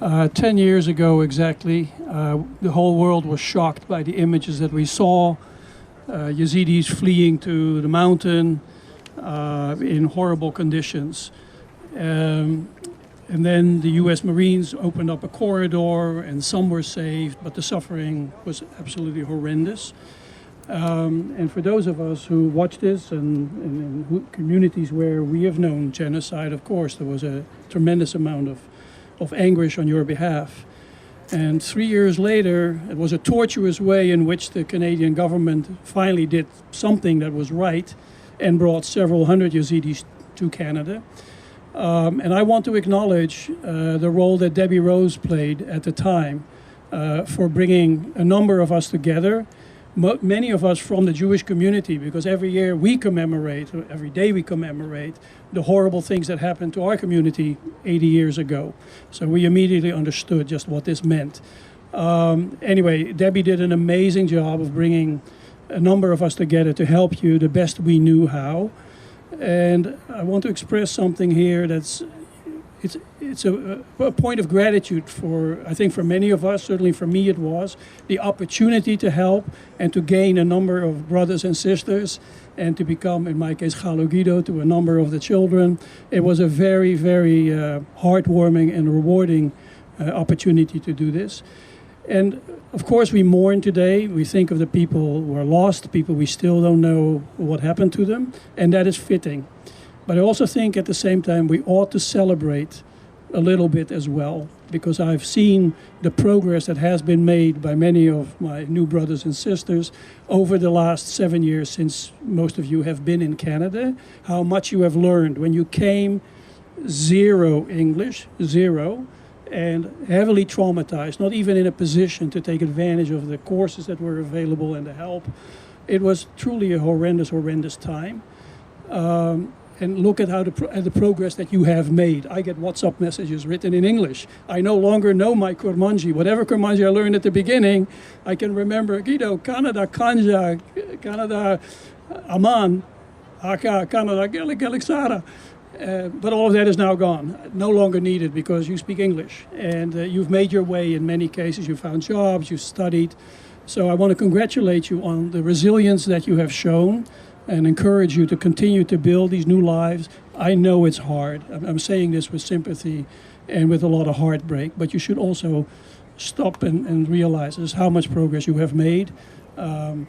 10 years ago exactly, the whole world was shocked by the images that we saw. Yazidis fleeing to the mountain in horrible conditions. And then the US Marines opened up a corridor and some were saved, but the suffering was absolutely horrendous. And for those of us who watch this and in communities where we have known genocide, of course, there was a tremendous amount of anguish on your behalf. And 3 years later, it was a tortuous way in which the Canadian government finally did something that was right and brought several hundred Yazidis to Canada. And I want to acknowledge the role that Debbie Rose played at the time for bringing a number of us together, many of us from the Jewish community, because every year we commemorate, or every day we commemorate, the horrible things that happened to our community 80 years ago. So we immediately understood just what this meant. Anyway, Debbie did an amazing job of bringing a number of us together to help you the best we knew how. And I want to express something here that's it's a point of gratitude for, I think, for many of us. Certainly for me it was the opportunity to help and to gain a number of brothers and sisters and to become, in my case, Guido to a number of the children. It was a very, very heartwarming and rewarding opportunity to do this. And of course we mourn today. We think of the people who are lost, people we still don't know what happened to them, and that is fitting. But I also think at the same time we ought to celebrate a little bit as well, because I've seen the progress that has been made by many of my new brothers and sisters over the last 7 years since most of you have been in Canada, how much you have learned. When you came, zero English, zero, and heavily traumatized, not even in a position to take advantage of the courses that were available and the help. It was truly a horrendous, horrendous time. And look at how the progress that you have made. I get WhatsApp messages written in English. I no longer know my Kurmanji. Whatever Kurmanji I learned at the beginning, I can remember Guido, Canada, Kanja, Canada, Aman, Haka, Canada, Geliksara. But all of that is now gone, no longer needed because you speak English. And you've made your way in many cases. You found jobs, you studied. So I want to congratulate you on the resilience that you have shown and encourage you to continue to build these new lives. I know it's hard. I'm saying this with sympathy and with a lot of heartbreak, but you should also stop and realize just how much progress you have made.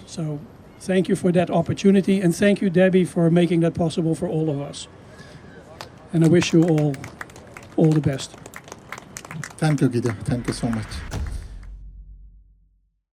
So thank you for that opportunity, and thank you, Debbie, for making that possible for all of us. And I wish you all the best. Thank you, Guido. Thank you so much.